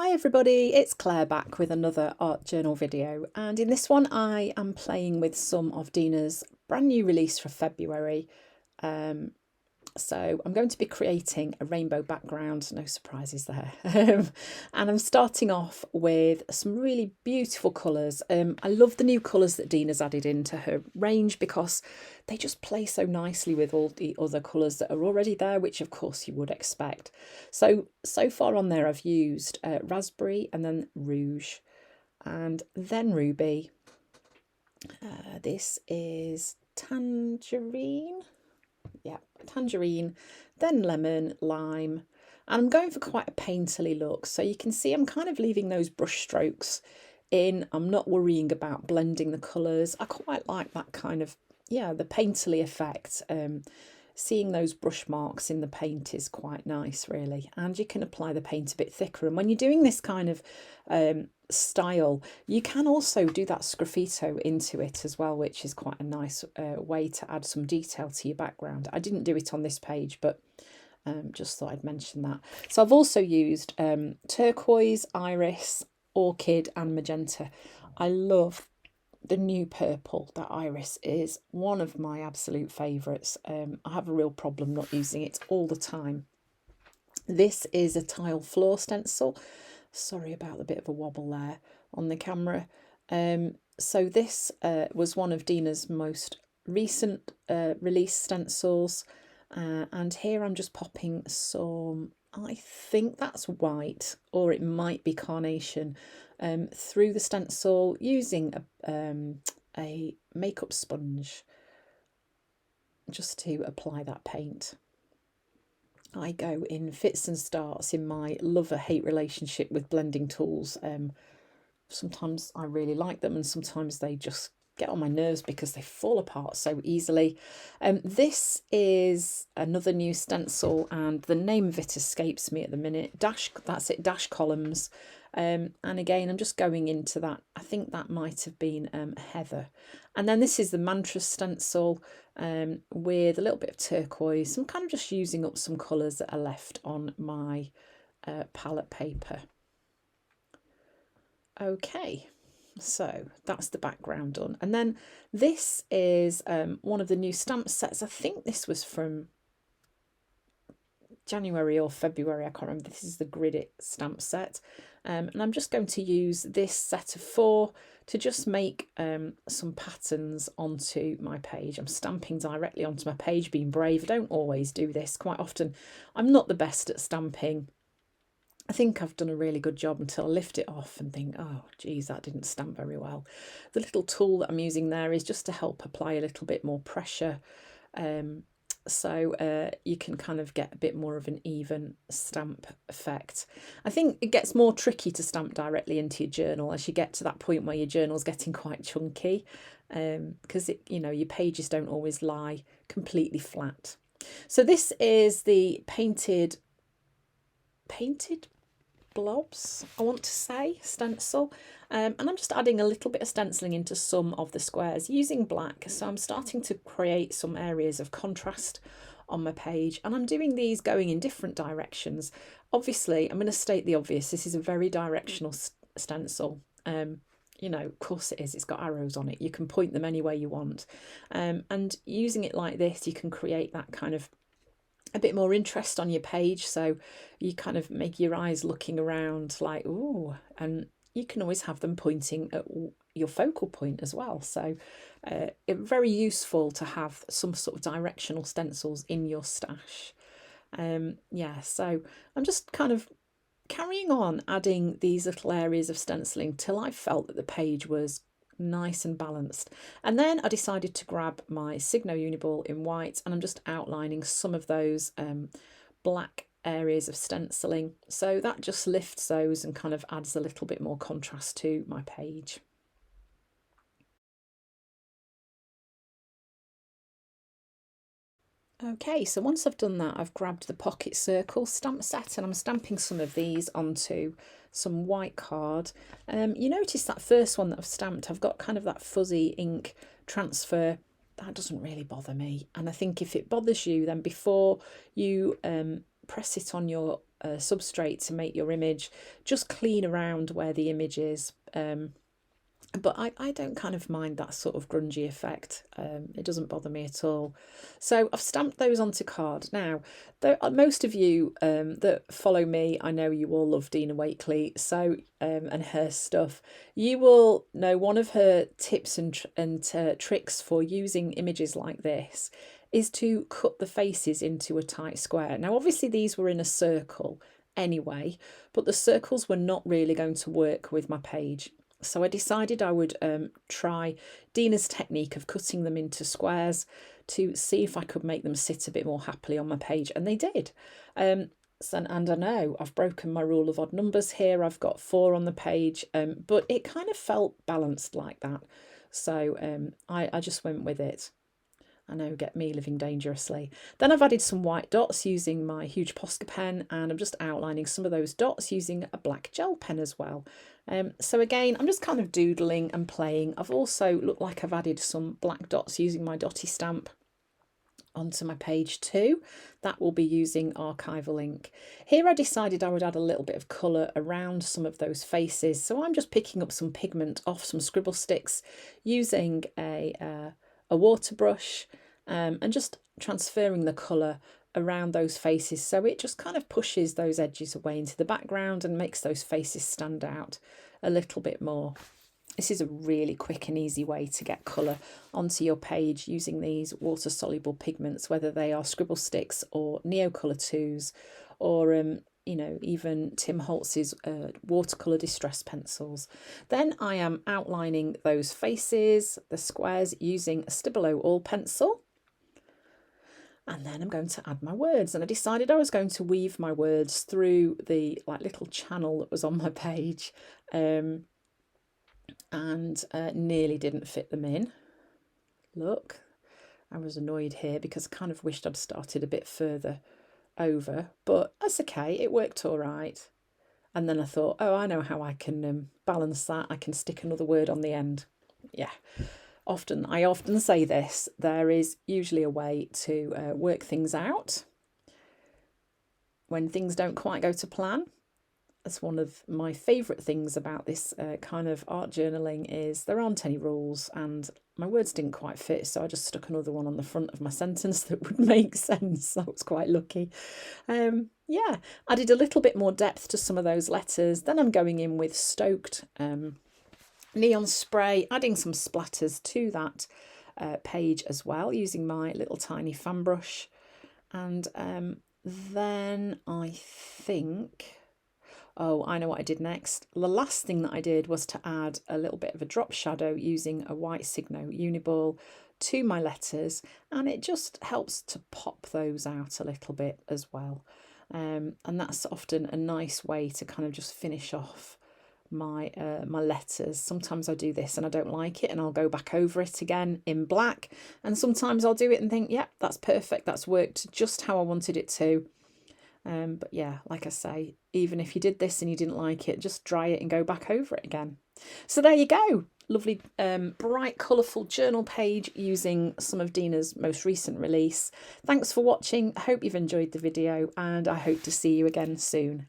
Hi everybody, it's Claire back with another art journal video, and in this one I am playing with some of Dina's brand new release for February. So I'm going to be creating a rainbow background, no surprises there. And I'm starting off with some really beautiful colours. I love the new colours that Dina's added into her range because they just play so nicely with all the other colours that are already there, which of course you would expect. So far on there I've used raspberry and then rouge and then ruby. This is tangerine. Yeah, tangerine, then lemon, lime, and I'm going for quite a painterly look. So you can see I'm kind of leaving those brush strokes in. I'm not worrying about blending the colours. I quite like that kind of, yeah, the painterly effect. Seeing those brush marks in the paint is quite nice, really. And you can apply the paint a bit thicker. And when you're doing this kind of style, you can also do that sgraffito into it as well, which is quite a nice way to add some detail to your background. I didn't do it on this page, but just thought I'd mention that. So I've also used turquoise, iris, orchid and magenta. I love the new purple. That iris is one of my absolute favourites. I have a real problem not using it all the time. This is a tile floor stencil. Sorry about the bit of a wobble there on the camera. So this was one of Dina's most recent release stencils. And here I'm just popping some, I think that's white, or it might be carnation, through the stencil using a makeup sponge just to apply that paint. I go in fits and starts in my love-hate relationship with blending tools. Sometimes I really like them and sometimes they just get on my nerves because they fall apart so easily. This is another new stencil and the name of it escapes me at the minute. That's it, Dash Columns. And again, I'm just going into that. I think that might have been Heather. And then this is the Mantra stencil with a little bit of turquoise. I'm kind of just using up some colours that are left on my palette paper. Okay. So that's the background done. And then this is one of the new stamp sets. I think this was from January or February, I can't remember. This is the Grid It stamp set. And I'm just going to use this set of 4 to just make some patterns onto my page. I'm stamping directly onto my page, being brave. I don't always do this. Quite often I'm not the best at stamping. I think I've done a really good job until I lift it off and think, oh, geez, that didn't stamp very well. The little tool that I'm using there is just to help apply a little bit more pressure. So you can kind of get a bit more of an even stamp effect. I think it gets more tricky to stamp directly into your journal as you get to that point where your journal's getting quite chunky, because your pages don't always lie completely flat. So this is the painted blobs, I want to say, stencil, and I'm just adding a little bit of stenciling into some of the squares using black. So I'm starting to create some areas of contrast on my page, and I'm doing these going in different directions. Obviously, I'm going to state the obvious, this is a very directional stencil. Of course it is, it's got arrows on it, you can point them any way you want, and using it like this you can create that kind of a bit more interest on your page, so you kind of make your eyes looking around like, ooh, and you can always have them pointing at your focal point as well. So it's very useful to have some sort of directional stencils in your stash. Yeah, so I'm just kind of carrying on adding these little areas of stenciling till I felt that the page was nice and balanced. And then I decided to grab my Signo Uniball in white, and I'm just outlining some of those black areas of stenciling, so that just lifts those and kind of adds a little bit more contrast to my page. Okay, so once I've done that, I've grabbed the Pocket Circle stamp set and I'm stamping some of these onto some white card. You notice that first one that I've stamped, I've got kind of that fuzzy ink transfer. That doesn't really bother me. And I think if it bothers you, then before you press it on your substrate to make your image just clean around where the image is. But I don't kind of mind that sort of grungy effect. It doesn't bother me at all. So I've stamped those onto card. Now, most of you that follow me, I know you all love Dina Wakley, so and her stuff. You will know one of her tips and tricks for using images like this is to cut the faces into a tight square. Now, obviously, these were in a circle anyway, but the circles were not really going to work with my page. So I decided I would try Dina's technique of cutting them into squares to see if I could make them sit a bit more happily on my page, and they did. And I know I've broken my rule of odd numbers here. I've got 4 on the page, but it kind of felt balanced like that. So I just went with it. I know, get me living dangerously. Then I've added some white dots using my huge Posca pen, and I'm just outlining some of those dots using a black gel pen as well. So again, I'm just kind of doodling and playing. I've also looked like I've added some black dots using my dotty stamp onto my page too. That will be using archival ink. Here I decided I would add a little bit of colour around some of those faces. So I'm just picking up some pigment off some scribble sticks using a water brush and just transferring the colour around those faces, so it just kind of pushes those edges away into the background and makes those faces stand out a little bit more. This is a really quick and easy way to get colour onto your page using these water soluble pigments, whether they are scribble sticks or Neocolor 2s or you know, even Tim Holtz's watercolour distress pencils. Then I am outlining those faces, the squares, using a Stabilo All pencil. And then I'm going to add my words. And I decided I was going to weave my words through the little channel that was on my page, and nearly didn't fit them in. Look, I was annoyed here because I kind of wished I'd started a bit further over, but that's okay, it worked all right. And then I thought, oh, I know how I can balance that. I can stick another word on the end. Yeah, I often say this, there is usually a way to work things out when things don't quite go to plan. That's one of my favourite things about this kind of art journaling, is there aren't any rules, and my words didn't quite fit, so I just stuck another one on the front of my sentence that would make sense. I was quite lucky. Yeah, added a little bit more depth to some of those letters. Then I'm going in with Stoked neon spray, adding some splatters to that page as well, using my little tiny fan brush. And then I think... oh, I know what I did next. The last thing that I did was to add a little bit of a drop shadow using a white Signo Uniball to my letters, and it just helps to pop those out a little bit as well. And that's often a nice way to kind of just finish off my my letters. Sometimes I do this and I don't like it, and I'll go back over it again in black, and sometimes I'll do it and think, yeah, that's perfect, that's worked just how I wanted it to. But yeah, like I say, even if you did this and you didn't like it, just dry it and go back over it again. So there you go. Lovely, bright, colourful journal page using some of Dina's most recent release. Thanks for watching. I hope you've enjoyed the video, and I hope to see you again soon.